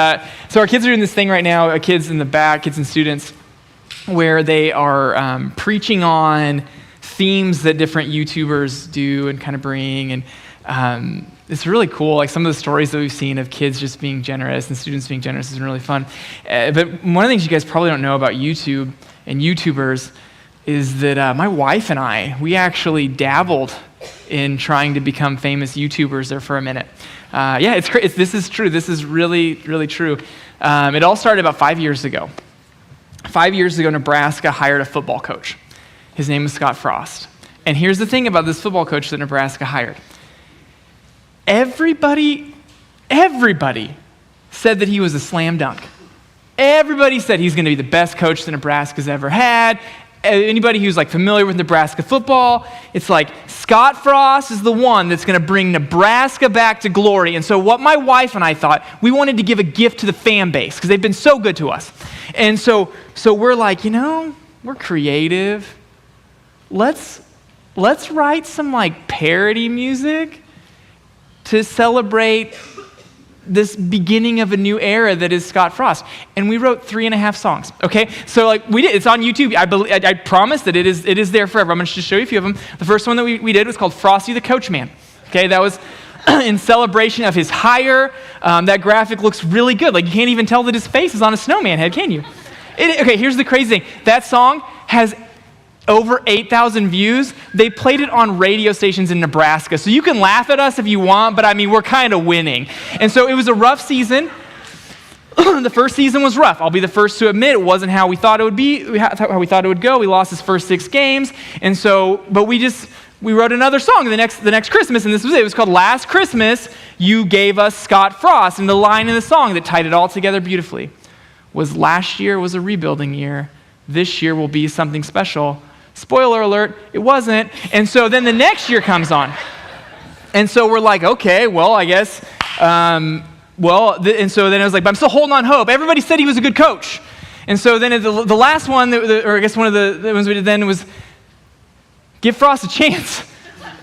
So our kids are doing this thing right now, kids in the back, kids and students, where they are preaching on themes that different YouTubers do and kind of bring. And it's really cool. Like some of the stories that we've seen of kids just being generous and students being generous has been really fun. But one of the things you guys probably don't know about YouTube and YouTubers is that my wife and we actually dabbled in trying to become famous YouTubers there for a minute. This is true. This is really, really true. It all started about 5 years ago. 5 years ago, Nebraska hired a football coach. His name is Scott Frost. And here's the thing about this football coach that Nebraska hired. Everybody said that he was a slam dunk. Everybody said he's going to be the best coach that Nebraska's ever had. Anybody who's like familiar with Nebraska football, it's like Scott Frost is the one that's going to bring Nebraska back to glory. And so what my wife and I thought, we wanted to give a gift to the fan base because they've been so good to us. And so we're like, we're creative. Let's write some like parody music to celebrate this beginning of a new era that is Scott Frost. And we wrote 3.5 songs, okay? So like we did, it's on YouTube. I promise that it is there forever. I'm gonna just show you a few of them. The first one that we did was called Frosty the Coach Man, okay? That was in celebration of his hire. That graphic looks really good. Like you can't even tell that his face is on a snowman head, can you? Okay, here's the crazy thing. That song has over 8,000 views. They played it on radio stations in Nebraska. So you can laugh at us if you want, but I mean, we're kind of winning. And so it was a rough season. The first season was rough. I'll be the first to admit it wasn't how we thought it would be, how we thought it would go. We lost his first 6 games. And so, but we wrote another song the next Christmas, and this was it. It was called Last Christmas, You Gave Us Scott Frost. And the line in the song that tied it all together beautifully was, last year was a rebuilding year. This year will be something special. Spoiler alert, it wasn't. And so then the next year comes on. And so we're like, okay, well, I guess, and so then I was like, but I'm still holding on hope. Everybody said he was a good coach. And so then the last one, or I guess one of the ones we did then was Give Frost a Chance.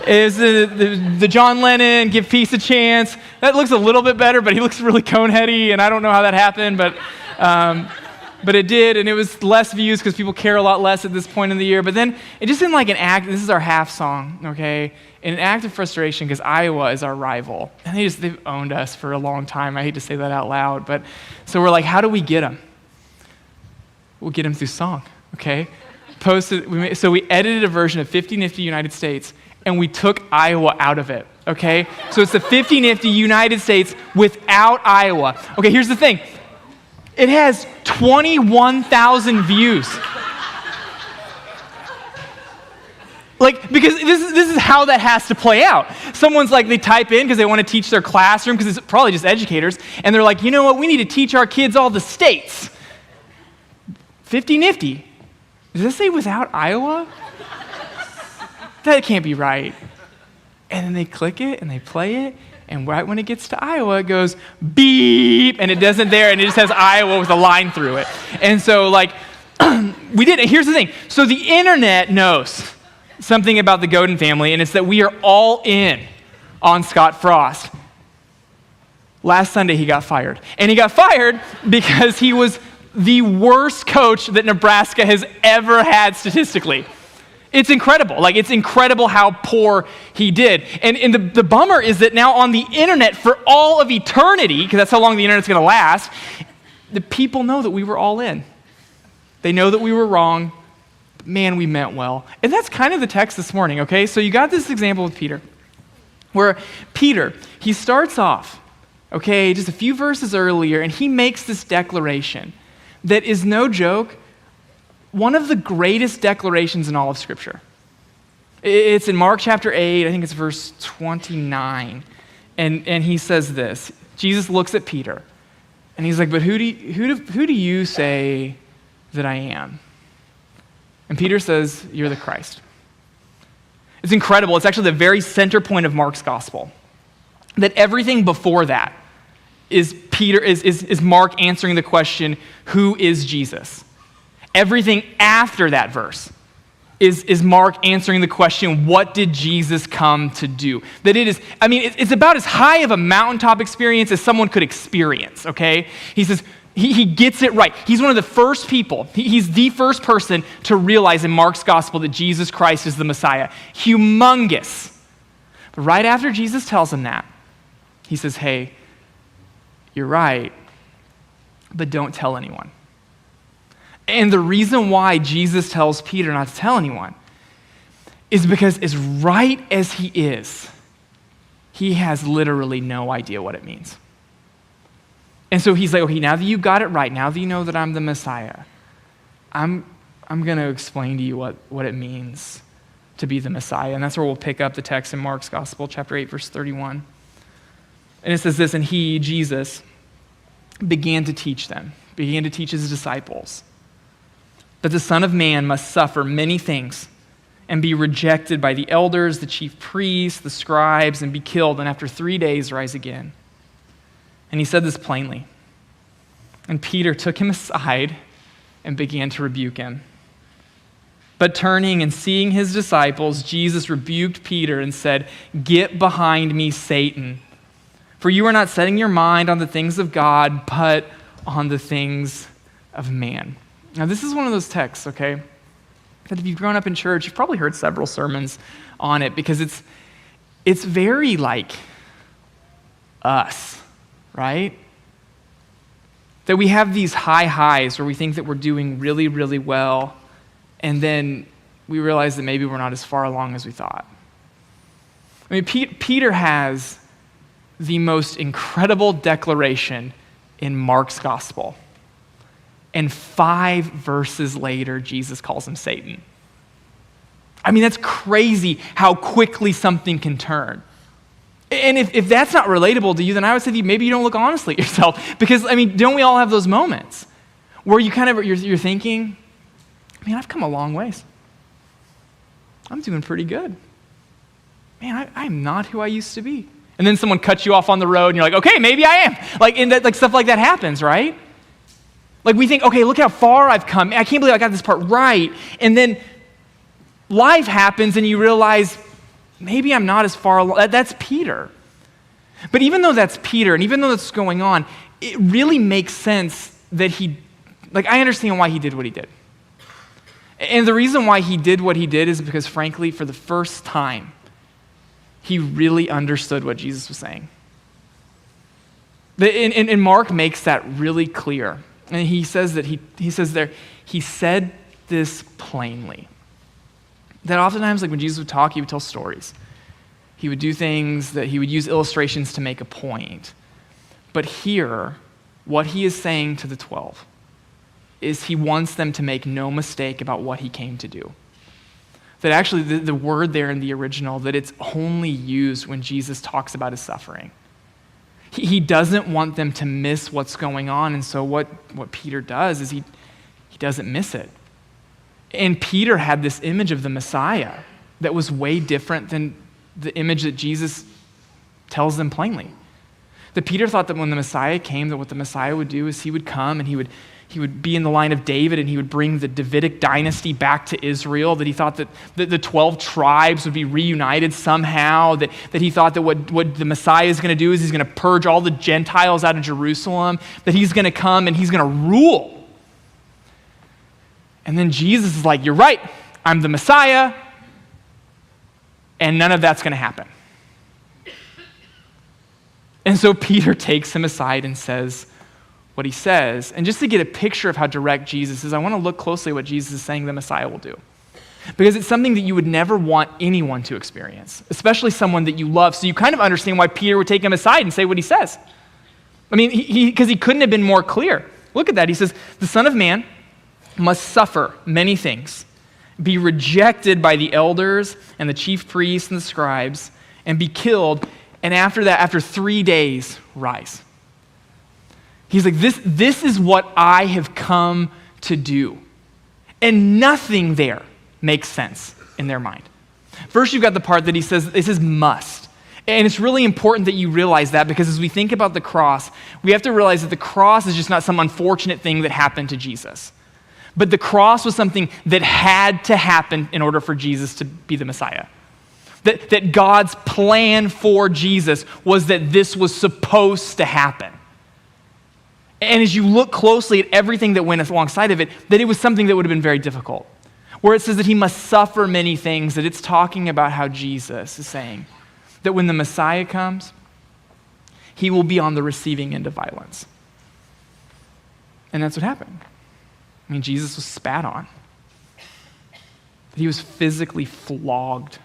Is the John Lennon, Give Peace a Chance. That looks a little bit better, but he looks really coneheady, and I don't know how that happened, but it did, and it was less views because people care a lot less at this point in the year. But then it just seemed like an act. This is our half song, okay? An act of frustration because Iowa is our rival, and they've owned us for a long time. I hate to say that out loud, but so we're like, how do we get them? We'll get them through song, okay? So we edited a version of 50 Nifty United States, and we took Iowa out of it, okay? So it's the 50 Nifty United States without Iowa. Okay, here's the thing. It has 21,000 views. Like, because this is how that has to play out. Someone's like, they type in because they want to teach their classroom, because it's probably just educators, and they're like, you know what, we need to teach our kids all the states. 50 Nifty. Does this say without Iowa? That can't be right. And then they click it and they play it, and right when it gets to Iowa, it goes beep, and it doesn't there, and it just has Iowa with a line through it. And so, like, we did it. Here's the thing. So the internet knows something about the Goeden family, and it's that we are all in on Scott Frost. Last Sunday, he got fired. And he got fired because he was the worst coach that Nebraska has ever had statistically. It's incredible. Like, it's incredible how poor he did. And the bummer is that now on the internet for all of eternity, because that's how long the internet's going to last, the people know that we were all in. They know that we were wrong. But man, we meant well. And that's kind of the text this morning, okay? So you got this example with Peter, where Peter, he starts off, okay, just a few verses earlier, and he makes this declaration that is no joke, one of the greatest declarations in all of Scripture. It's in Mark chapter 8, I think it's verse 29. And he says this. Jesus looks at Peter, and he's like, but who do you say that I am? And Peter says, you're the Christ. It's incredible. It's actually the very center point of Mark's gospel. That everything before that is Mark answering the question, who is Jesus? Everything after that verse is Mark answering the question, what did Jesus come to do? That it is, it's about as high of a mountaintop experience as someone could experience, okay? He says, he gets it right. He's one of the first people, he's the first person to realize in Mark's gospel that Jesus Christ is the Messiah. Humongous. But right after Jesus tells him that, he says, hey, you're right, but don't tell anyone. And the reason why Jesus tells Peter not to tell anyone is because as right as he is, he has literally no idea what it means. And so he's like, okay, now that you got it right, now that you know that I'm the Messiah, I'm going to explain to you what it means to be the Messiah. And that's where we'll pick up the text in Mark's Gospel, chapter 8, verse 31. And it says this, and he, Jesus, began to teach his disciples, that the Son of Man must suffer many things and be rejected by the elders, the chief priests, the scribes, and be killed, and after 3 days rise again. And he said this plainly. And Peter took him aside and began to rebuke him. But turning and seeing his disciples, Jesus rebuked Peter and said, "Get behind me, Satan, for you are not setting your mind on the things of God, but on the things of man." Now, this is one of those texts, okay, that if you've grown up in church, you've probably heard several sermons on it because it's very like us, right? That we have these high highs where we think that we're doing really, really well, and then we realize that maybe we're not as far along as we thought. I mean, Peter has the most incredible declaration in Mark's gospel. And 5 verses later, Jesus calls him Satan. I mean, that's crazy how quickly something can turn. And if that's not relatable to you, then I would say to you, maybe you don't look honestly at yourself. Because, I mean, don't we all have those moments where you kind of, you're thinking, man, I've come a long ways. I'm doing pretty good. Man, I'm not who I used to be. And then someone cuts you off on the road and you're like, okay, maybe I am. Like stuff like that happens, right? Like we think, okay, look how far I've come. I can't believe I got this part right. And then life happens and you realize, maybe I'm not as far along. That's Peter. But even though that's Peter, and even though that's going on, it really makes sense that I understand why he did what he did. And the reason why he did what he did is because, frankly, for the first time, he really understood what Jesus was saying. And Mark makes that really clear. And he says that he said this plainly. That oftentimes, like when Jesus would talk, he would tell stories. He would do things that he would use illustrations to make a point. But here, what he is saying to the 12 is he wants them to make no mistake about what he came to do. That actually the word there in the original, that it's only used when Jesus talks about his suffering. He doesn't want them to miss what's going on, and so what Peter does is he doesn't miss it. And Peter had this image of the Messiah that was way different than the image that Jesus tells them plainly. That Peter thought that when the Messiah came, that what the Messiah would do is he would come and he would be in the line of David and he would bring the Davidic dynasty back to Israel, that he thought that the 12 tribes would be reunited somehow, that he thought that what the Messiah is going to do is he's going to purge all the Gentiles out of Jerusalem, that he's going to come and he's going to rule. And then Jesus is like, you're right, I'm the Messiah, and none of that's going to happen. And so Peter takes him aside and says what he says. And just to get a picture of how direct Jesus is, I want to look closely at what Jesus is saying the Messiah will do. Because it's something that you would never want anyone to experience, especially someone that you love. So you kind of understand why Peter would take him aside and say what he says. I mean, because he couldn't have been more clear. Look at that. He says, the Son of Man must suffer many things, be rejected by the elders and the chief priests and the scribes, and be killed, and after that, after 3 days, rise. He's like, this is what I have come to do. And nothing there makes sense in their mind. First, you've got the part that it says must. And it's really important that you realize that, because as we think about the cross, we have to realize that the cross is just not some unfortunate thing that happened to Jesus. But the cross was something that had to happen in order for Jesus to be the Messiah. That God's plan for Jesus was that this was supposed to happen. And as you look closely at everything that went alongside of it, that it was something that would have been very difficult. Where it says that he must suffer many things, that it's talking about how Jesus is saying that when the Messiah comes, he will be on the receiving end of violence. And that's what happened. I mean, Jesus was spat on. That he was physically flogged.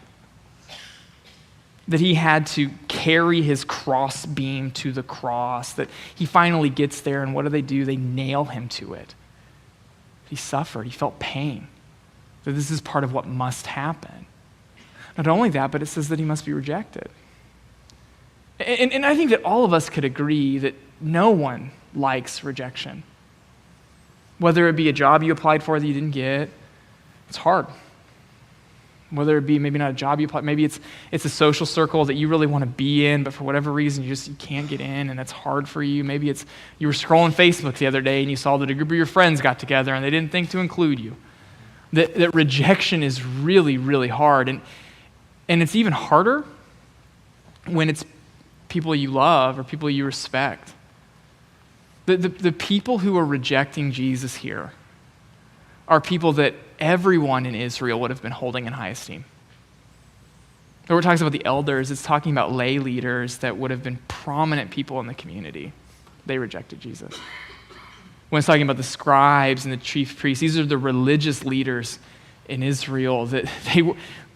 That he had to carry his cross beam to the cross. That he finally gets there, and what do? They nail him to it. He suffered. He felt pain. That this is part of what must happen. Not only that, but it says that he must be rejected. And I think that all of us could agree that no one likes rejection. Whether it be a job you applied for that you didn't get, it's hard. Whether it be maybe not a job you applied, maybe it's a social circle that you really want to be in, but for whatever reason you can't get in and it's hard for you. Maybe it's you were scrolling Facebook the other day and you saw that a group of your friends got together and they didn't think to include you. That rejection is really, really hard. And it's even harder when it's people you love or people you respect. The people who are rejecting Jesus here are people that everyone in Israel would have been holding in high esteem. When we're talking about the elders, it's talking about lay leaders that would have been prominent people in the community. They rejected Jesus. When it's talking about the scribes and the chief priests, these are the religious leaders in Israel that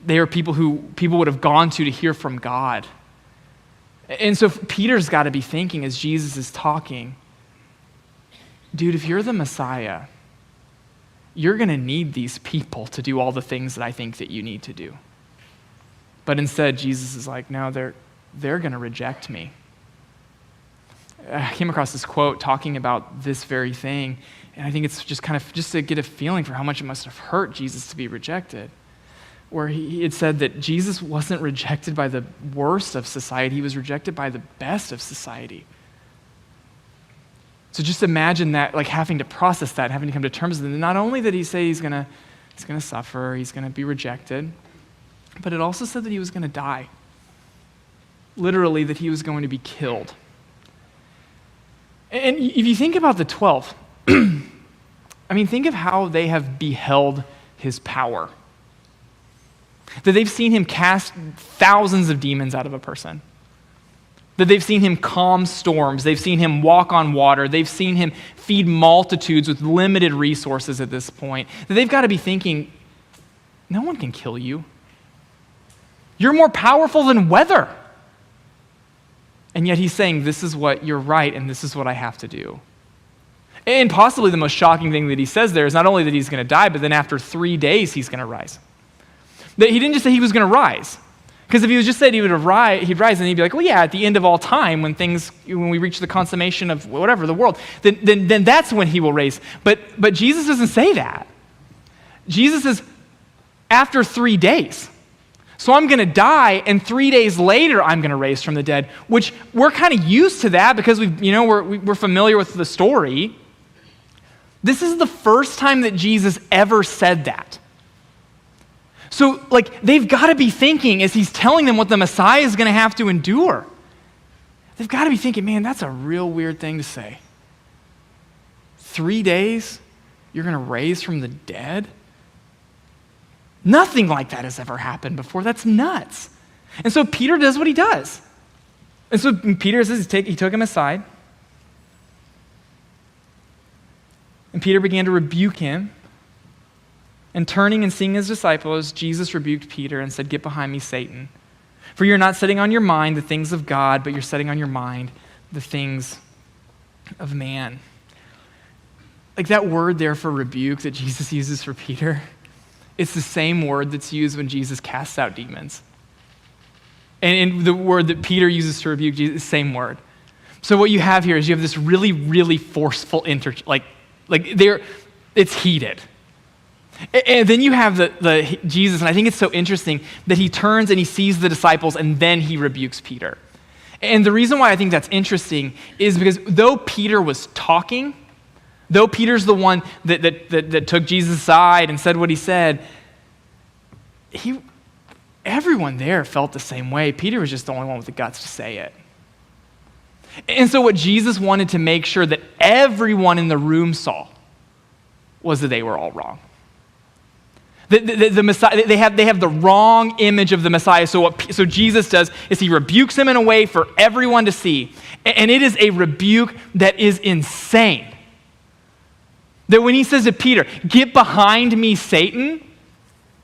they are people who people would have gone to hear from God. And so Peter's got to be thinking as Jesus is talking, dude, if you're the Messiah, you're going to need these people to do all the things that I think that you need to do. But instead, Jesus is like, no, they're going to reject me. I came across this quote talking about this very thing, and I think it's just kind of just to get a feeling for how much it must have hurt Jesus to be rejected, where he had said that Jesus wasn't rejected by the worst of society, he was rejected by the best of society. So just imagine that, like having to process that, having to come to terms with it. And not only did he say he's gonna suffer, he's gonna be rejected, but it also said that he was gonna die. Literally, that he was going to be killed. And if you think about the 12, I mean, think of how they have beheld his power. That they've seen him cast thousands of demons out of a person. That they've seen him calm storms. They've seen him walk on water. They've seen him feed multitudes with limited resources at this point. That they've got to be thinking, no one can kill you. You're more powerful than weather. And yet he's saying, this is what you're right, and this is what I have to do. And possibly the most shocking thing that he says there is not only that he's going to die, but then after 3 days, he's going to rise. That he didn't just say he was going to rise. Because if he was just said he'd rise, and he'd be like, well, yeah, at the end of all time, when we reach the consummation of whatever, the world, then that's when he will raise. But Jesus doesn't say that. Jesus says, after 3 days. So I'm going to die, and 3 days later, I'm going to raise from the dead, which we're kind of used to that because we're familiar with the story. This is the first time that Jesus ever said that. So, they've got to be thinking, as he's telling them what the Messiah is going to have to endure, they've got to be thinking, man, that's a real weird thing to say. 3 days, you're going to raise from the dead? Nothing like that has ever happened before. That's nuts. And so Peter does what he does. And so Peter says he took him aside. And Peter began to rebuke him. And turning and seeing his disciples, Jesus rebuked Peter and said, "Get behind me, Satan. For you're not setting on your mind the things of God, but you're setting on your mind the things of man." Like that word there for rebuke that Jesus uses for Peter, it's the same word that's used when Jesus casts out demons. And the word that Peter uses to rebuke Jesus is the same word. So what you have here is you have this really, really forceful it's heated. And then you have the Jesus, and I think it's so interesting that he turns and he sees the disciples and then he rebukes Peter. And the reason why I think that's interesting is because though Peter was talking, Though Peter's the one that took Jesus aside and said what he said, everyone there felt the same way. Peter was just the only one with the guts to say it. And so what Jesus wanted to make sure that everyone in the room saw was that they were all wrong. The Messiah, they have the wrong image of the Messiah. So what Jesus does is he rebukes him in a way for everyone to see. And it is a rebuke that is insane. That when he says to Peter, "Get behind me, Satan,"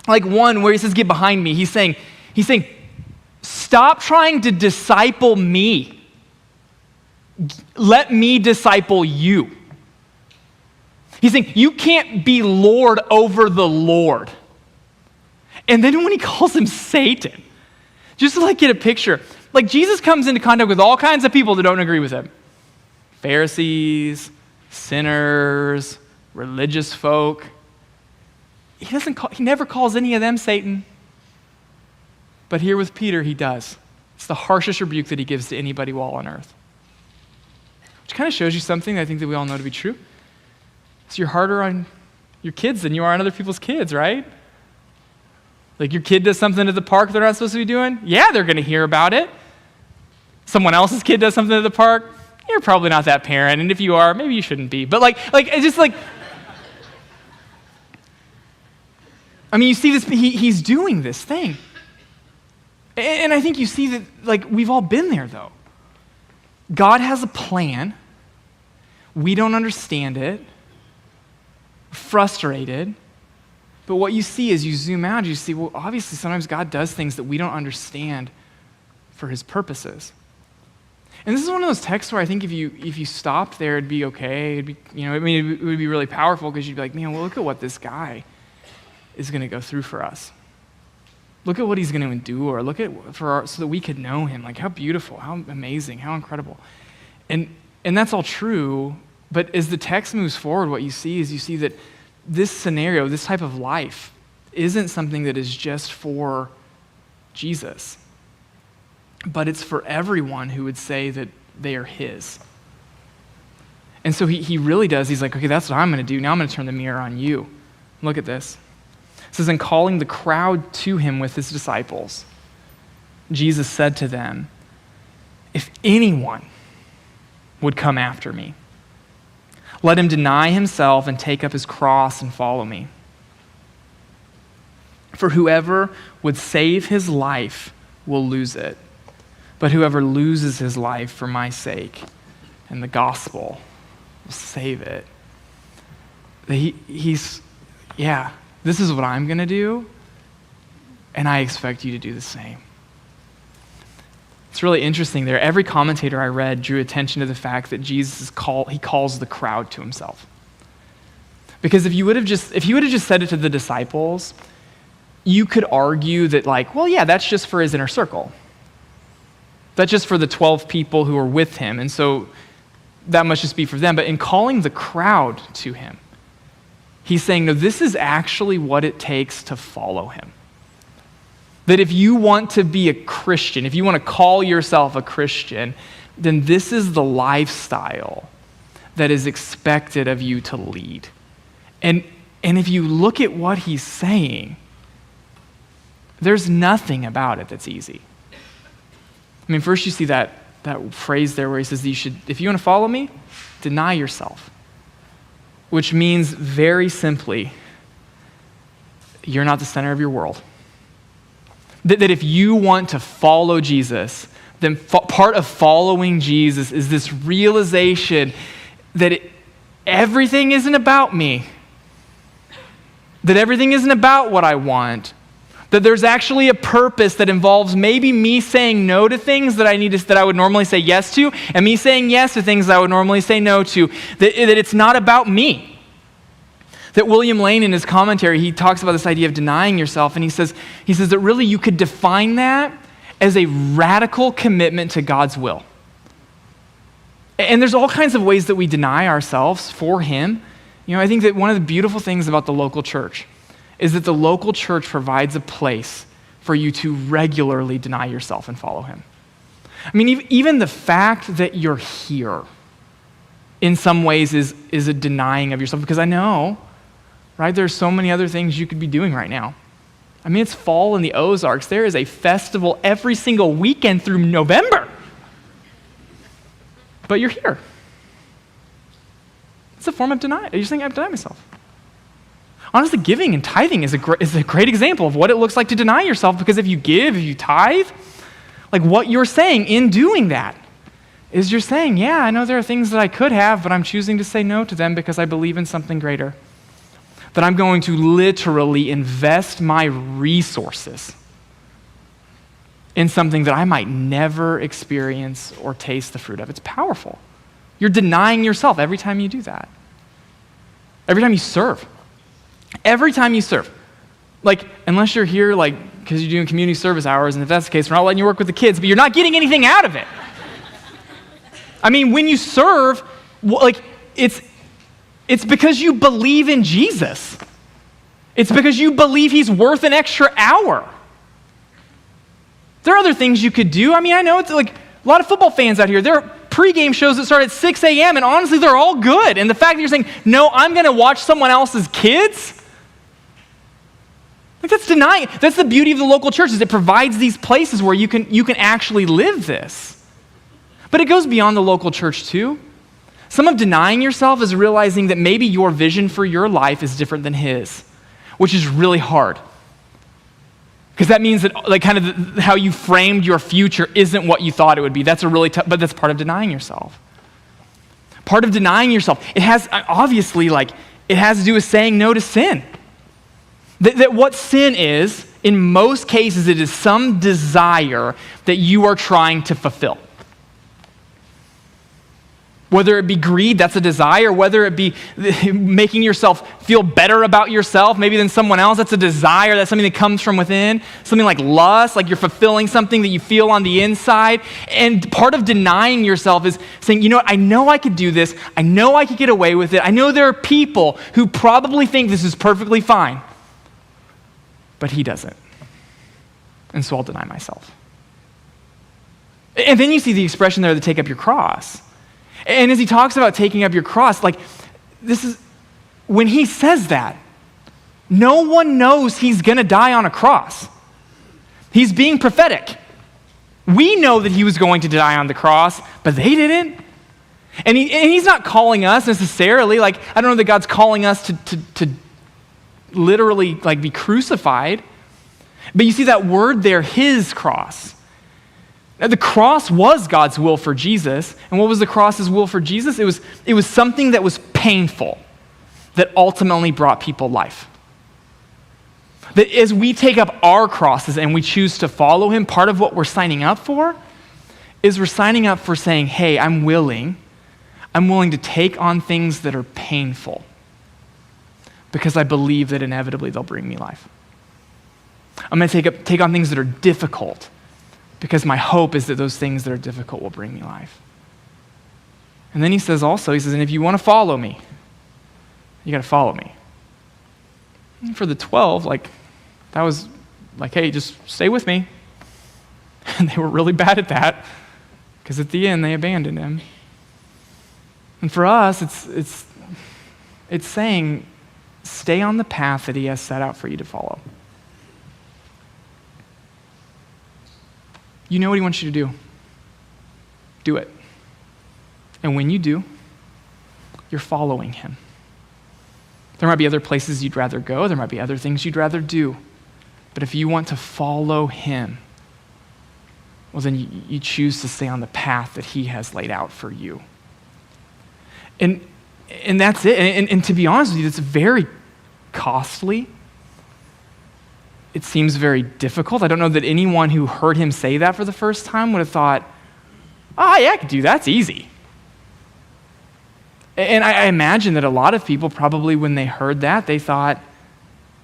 like one where he says, "Get behind me," he's saying, stop trying to disciple me. Let me disciple you. He's saying, you can't be Lord over the Lord. And then when he calls him Satan, just to get a picture, Jesus comes into contact with all kinds of people that don't agree with him. Pharisees, sinners, religious folk. He never calls any of them Satan. But here with Peter, he does. It's the harshest rebuke that he gives to anybody while on earth. Which kind of shows you something that I think that we all know to be true. So you're harder on your kids than you are on other people's kids, right? Your kid does something at the park they're not supposed to be doing? Yeah, they're going to hear about it. Someone else's kid does something at the park? You're probably not that parent, and if you are, maybe you shouldn't be. But it's just you see this, he's doing this thing. And I think you see that, we've all been there, though. God has a plan. We don't understand it. We're frustrated. But what you see is you zoom out, you see, well, obviously sometimes God does things that we don't understand for his purposes. And this is one of those texts where I think if you stopped there, it'd be okay. It would be really powerful because you'd be like, man, well, look at what this guy is going to go through for us. Look at what he's going to endure. Look at so that we could know him. How beautiful, how amazing, how incredible. And that's all true, but as the text moves forward, what you see is that this scenario, this type of life, isn't something that is just for Jesus, but it's for everyone who would say that they are his. And so he really does. He's like, okay, that's what I'm going to do. Now I'm going to turn the mirror on you. Look at this. It says, in calling the crowd to him with his disciples, Jesus said to them, if anyone would come after me, let him deny himself and take up his cross and follow me. For whoever would save his life will lose it, but whoever loses his life for my sake and the gospel will save it. This is what I'm going to do, and I expect you to do the same. It's really interesting there. Every commentator I read drew attention to the fact that Jesus he calls the crowd to himself. Because if he would have just said it to the disciples, you could argue that that's just for his inner circle. That's just for the 12 people who are with him, and so that must just be for them. But in calling the crowd to him, he's saying, no, this is actually what it takes to follow him. That if you want to be a Christian, if you want to call yourself a Christian, then this is the lifestyle that is expected of you to lead. And if you look at what he's saying, there's nothing about it that's easy. First you see that phrase there where he says, if you want to follow me, deny yourself. Which means very simply, you're not the center of your world. That if you want to follow Jesus, then part of following Jesus is this realization that everything isn't about me, that everything isn't about what I want, that there's actually a purpose that involves maybe me saying no to things that I would normally say yes to, and me saying yes to things that I would normally say no to, that it's not about me. That William Lane in his commentary, he talks about this idea of denying yourself, and he says that really you could define that as a radical commitment to God's will. And there's all kinds of ways that we deny ourselves for him. I think that one of the beautiful things about the local church is that the local church provides a place for you to regularly deny yourself and follow him. Even the fact that you're here in some ways is a denying of yourself, because I know, right, there's so many other things you could be doing right now. I mean, it's fall in the Ozarks. There is a festival every single weekend through November. But you're here. It's a form of denial. You're saying, I've denied myself. Honestly, giving and tithing is a great example of what it looks like to deny yourself, because if you give, if you tithe, like what you're saying in doing that is you're saying, yeah, I know there are things that I could have, but I'm choosing to say no to them because I believe in something greater. That I'm going to literally invest my resources in something that I might never experience or taste the fruit of. It's powerful. You're denying yourself every time you do that. Every time you serve. Every time you serve. Like, unless you're here, like, because you're doing community service hours, and if that's the case, we're not letting you work with the kids, but you're not getting anything out of it. I mean, when you serve, like, it's because you believe in Jesus. It's because you believe he's worth an extra hour. There are other things you could do. I mean, I know it's like a lot of football fans out here. There are pregame shows that start at 6 a.m., and honestly, they're all good. And the fact that you're saying, no, I'm going to watch someone else's kids, like that's denying. That's the beauty of the local church, is it provides these places where you can actually live this. But it goes beyond the local church too. Some of denying yourself is realizing that maybe your vision for your life is different than his, which is really hard. Because that means that like kind of how you framed your future isn't what you thought it would be. That's a really tough, but that's part of denying yourself. Part of denying yourself, it has obviously it has to do with saying no to sin. That what sin is, in most cases, it is some desire that you are trying to fulfill. Whether it be greed, that's a desire. Whether it be making yourself feel better about yourself, maybe than someone else, that's a desire. That's something that comes from within. Something like lust, like you're fulfilling something that you feel on the inside. And part of denying yourself is saying, you know what, I know I could do this. I know I could get away with it. I know there are people who probably think this is perfectly fine. But he doesn't. And so I'll deny myself. And then you see the expression there, to take up your cross. And as he talks about taking up your cross, like this is, when he says that, no one knows he's going to die on a cross. He's being prophetic. We know that he was going to die on the cross, but they didn't. And he's not calling us necessarily, like, I don't know that God's calling us to literally like be crucified. But you see that word there, his cross. Now, the cross was God's will for Jesus. And what was the cross's will for Jesus? It was something that was painful that ultimately brought people life. That as we take up our crosses and we choose to follow him, part of what we're signing up for is we're signing up for saying, hey, I'm willing to take on things that are painful because I believe that inevitably they'll bring me life. I'm going to take on things that are difficult because my hope is that those things that are difficult will bring me life. And then he says, and if you want to follow me, you got to follow me. And for the 12, that was like, hey, just stay with me. And they were really bad at that because at the end they abandoned him. And for us, it's saying, stay on the path that he has set out for you to follow. You know what he wants you to do. Do it. And when you do, you're following him. There might be other places you'd rather go. There might be other things you'd rather do. But if you want to follow him, well, then you choose to stay on the path that he has laid out for you. And that's it. And to be honest with you, it's very costly. It seems very difficult. I don't know that anyone who heard him say that for the first time would have thought, oh, yeah, I could do that. That's easy. And I imagine that a lot of people probably, when they heard that, they thought,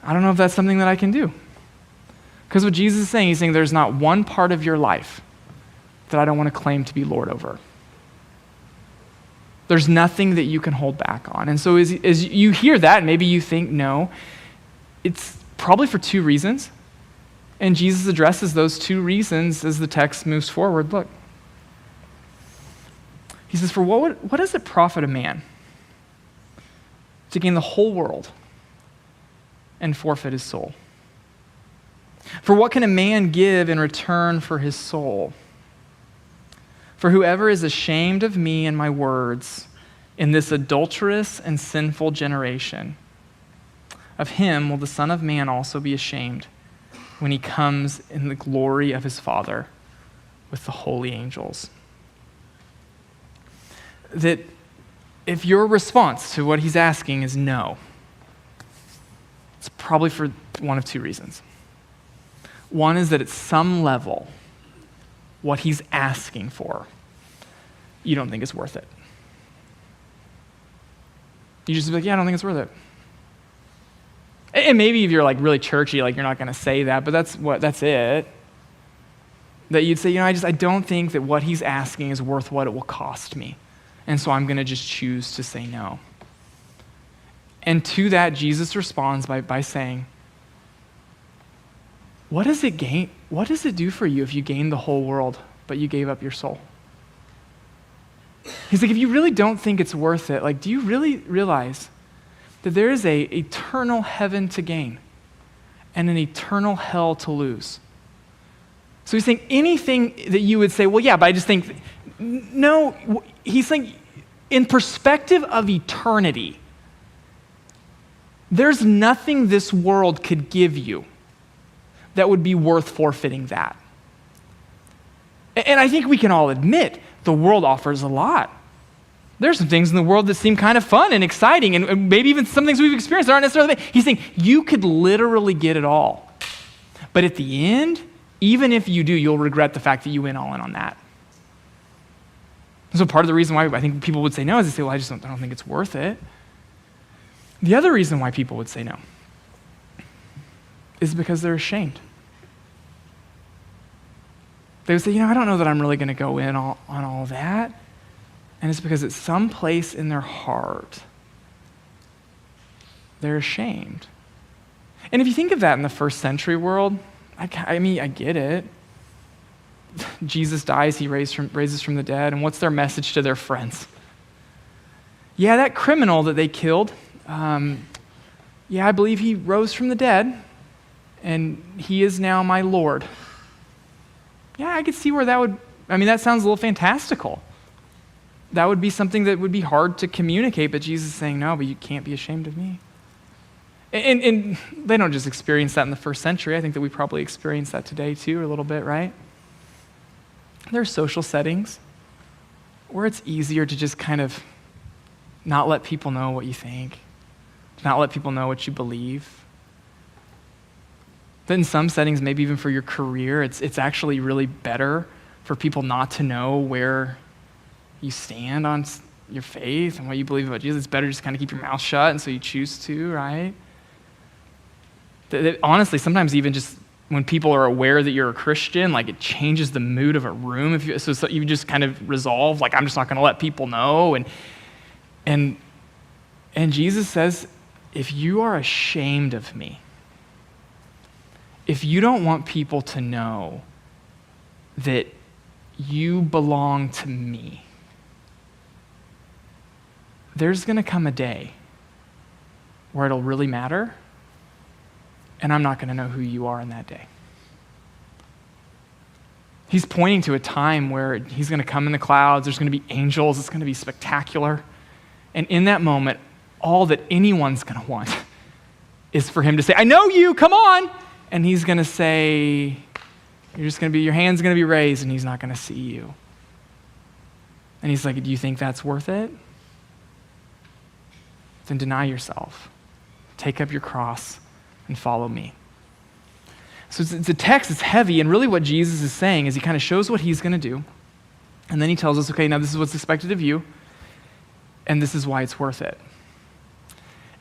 I don't know if that's something that I can do. Because what Jesus is saying, he's saying there's not one part of your life that I don't want to claim to be Lord over. There's nothing that you can hold back on. And so as you hear that, maybe you think, no, it's probably for two reasons. And Jesus addresses those two reasons as the text moves forward. Look. He says, for what does it profit a man to gain the whole world and forfeit his soul? For what can a man give in return for his soul? For whoever is ashamed of me and my words in this adulterous and sinful generation, of him will the Son of Man also be ashamed when he comes in the glory of his Father with the holy angels. That if your response to what he's asking is no, it's probably for one of two reasons. One is that at some level, what he's asking for, you don't think is worth it. You just be like, yeah, I don't think it's worth it. And maybe if you're like really churchy, like you're not going to say that, but that's it. That you'd say, I don't think that what he's asking is worth what it will cost me. And so I'm going to just choose to say no. And to that, Jesus responds by saying, what does it do for you if you gain the whole world, but you gave up your soul? He's like, if you really don't think it's worth it, like, do you really realize that there is an eternal heaven to gain and an eternal hell to lose? So he's saying anything that you would say, well, yeah, but I just think, no, he's saying in perspective of eternity, there's nothing this world could give you that would be worth forfeiting that. And I think we can all admit the world offers a lot. There's some things in the world that seem kind of fun and exciting, and maybe even some things we've experienced that aren't necessarily bad. He's saying you could literally get it all. But at the end, even if you do, you'll regret the fact that you went all in on that. So part of the reason why I think people would say no is they say, well, I don't think it's worth it. The other reason why people would say no is because they're ashamed. They would say, I don't know that I'm really going to go in on all that. And it's because at some place in their heart, they're ashamed. And if you think of that in the first century world, I get it. Jesus dies, he raises from the dead, and what's their message to their friends? Yeah, that criminal that they killed, I believe he rose from the dead, and he is now my Lord. Yeah, I could see where that sounds a little fantastical. That would be something that would be hard to communicate, but Jesus is saying, no, but you can't be ashamed of me. And they don't just experience that in the first century. I think that we probably experience that today too, a little bit, right? There are social settings where it's easier to just kind of not let people know what you think, not let people know what you believe. But in some settings, maybe even for your career, it's actually really better for people not to know where you stand on your faith and what you believe about Jesus. It's better just kind of keep your mouth shut, and so you choose to, right? Honestly, sometimes even just when people are aware that you're a Christian, like it changes the mood of a room. So you just kind of resolve, like, I'm just not going to let people know. And Jesus says, if you are ashamed of me, if you don't want people to know that you belong to me, there's going to come a day where it'll really matter, and I'm not going to know who you are in that day. He's pointing to a time where he's going to come in the clouds, there's going to be angels, it's going to be spectacular. And in that moment, all that anyone's going to want is for him to say, I know you, come on. And he's going to say, your hand's going to be raised, and he's not going to see you. And he's like, do you think that's worth it? Then deny yourself. Take up your cross and follow me. So it's a text that's heavy, and really what Jesus is saying is he kind of shows what he's going to do, and then he tells us, okay, now this is what's expected of you, and this is why it's worth it.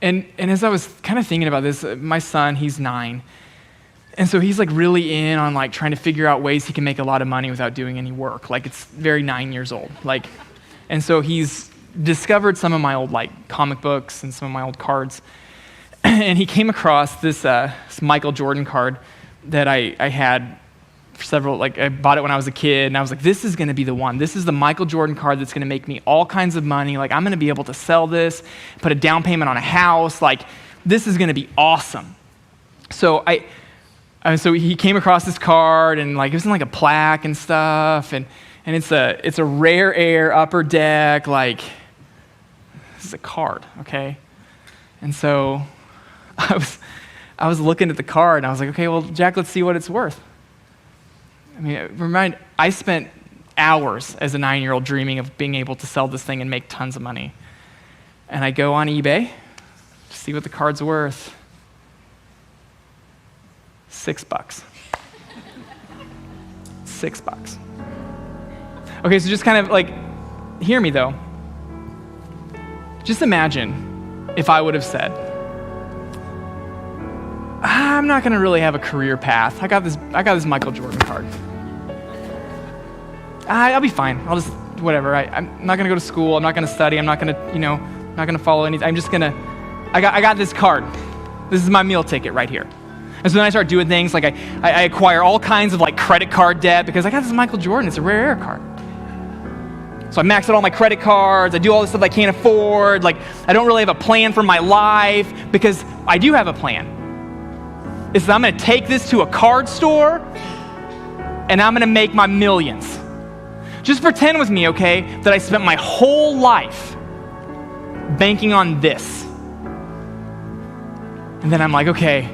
And as I was kind of thinking about this, my son, he's 9, and so he's like really in on like trying to figure out ways he can make a lot of money without doing any work. Like it's very 9 years old. And so he's discovered some of my old like comic books and some of my old cards. And he came across this Michael Jordan card that I had I bought it when I was a kid, and I was like, this is going to be the one. This is the Michael Jordan card that's going to make me all kinds of money. Like, I'm going to be able to sell this, put a down payment on a house. Like, this is going to be awesome. So so he came across this card, and like it was in like a plaque and stuff, and it's a rare air upper deck. Like, this is a card, okay? And so I was looking at the card, and I was like, okay, well, Jack, let's see what it's worth. I mean, I spent hours as a 9-year-old dreaming of being able to sell this thing and make tons of money. And I go on eBay to see what the card's worth. $6. $6. Okay, so just kind of like, hear me though. Just imagine if I would have said, I'm not gonna really have a career path. I got this Michael Jordan card. I'll be fine. I'll just, whatever. I'm not gonna go to school. I'm not gonna study. I'm not gonna, not gonna follow anything. I'm just gonna, I got this card. This is my meal ticket right here. And so then I start doing things like I acquire all kinds of like credit card debt because I got this Michael Jordan. It's a rare air card. So I max out all my credit cards. I do all this stuff I can't afford. Like, I don't really have a plan for my life because I do have a plan. Is that I'm going to take this to a card store and I'm going to make my millions. Just pretend with me, okay, that I spent my whole life banking on this. And then I'm like, okay,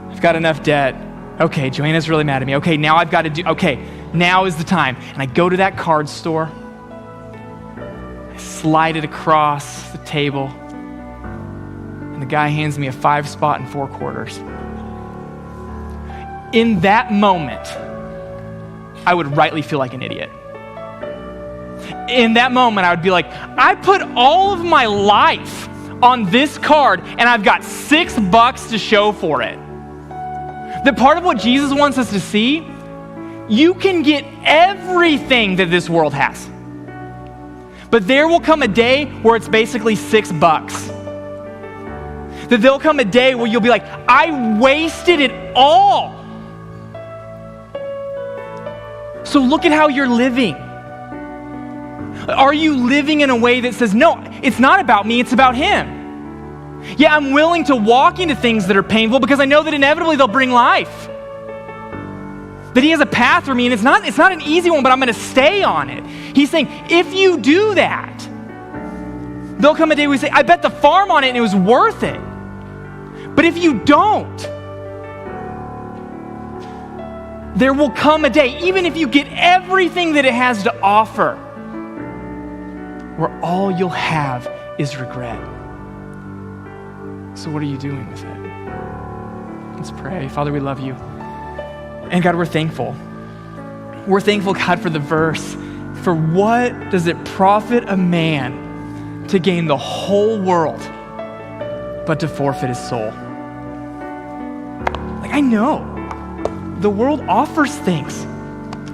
I've got enough debt. Okay, Joanna's really mad at me. Okay, now I've got to now is the time. And I go to that card store. I slide it across the table. And the guy hands me a 5-spot and 4 quarters. In that moment, I would rightly feel like an idiot. In that moment, I would be like, I put all of my life on this card, and I've got $6 to show for it. That part of what Jesus wants us to see, you can get everything that this world has. But there will come a day where it's basically $6. That there'll come a day where you'll be like, I wasted it all. So look at how you're living. Are you living in a way that says, no, it's not about me, it's about him? Yeah, I'm willing to walk into things that are painful because I know that inevitably they'll bring life. That he has a path for me, and it's not an easy one, but I'm going to stay on it. He's saying, if you do that, there'll come a day where we say, I bet the farm on it and it was worth it. But if you don't, there will come a day, even if you get everything that it has to offer, where all you'll have is regret. So what are you doing with it? Let's pray. Father, we love you. And God, we're thankful. We're thankful, God, for the verse. For what does it profit a man to gain the whole world, but to forfeit his soul? Like, I know the world offers things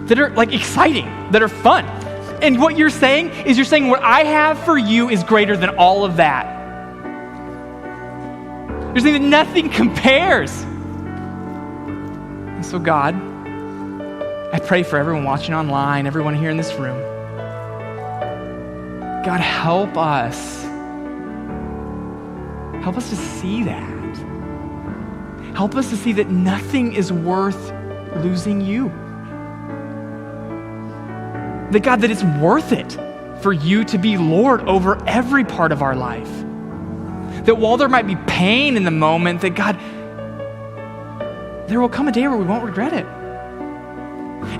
that are like exciting, that are fun. And what you're saying is what I have for you is greater than all of that. You're saying that nothing compares. And so God, I pray for everyone watching online, everyone here in this room. God, help us. Help us to see that. Help us to see that nothing is worth losing you. That God, that it's worth it for you to be Lord over every part of our life. That while there might be pain in the moment, that God, there will come a day where we won't regret it.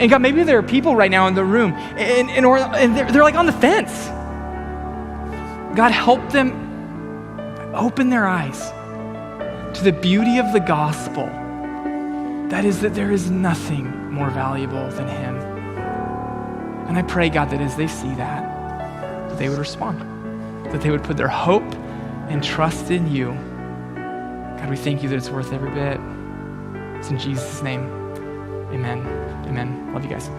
And God, maybe there are people right now in the room and they're like on the fence. God, help them open their eyes to the beauty of the gospel. That is that there is nothing more valuable than him. And I pray, God, that as they see that they would respond, that they would put their hope and trust in you. God, we thank you that it's worth every bit. It's in Jesus' name. Amen. Amen. Love you guys.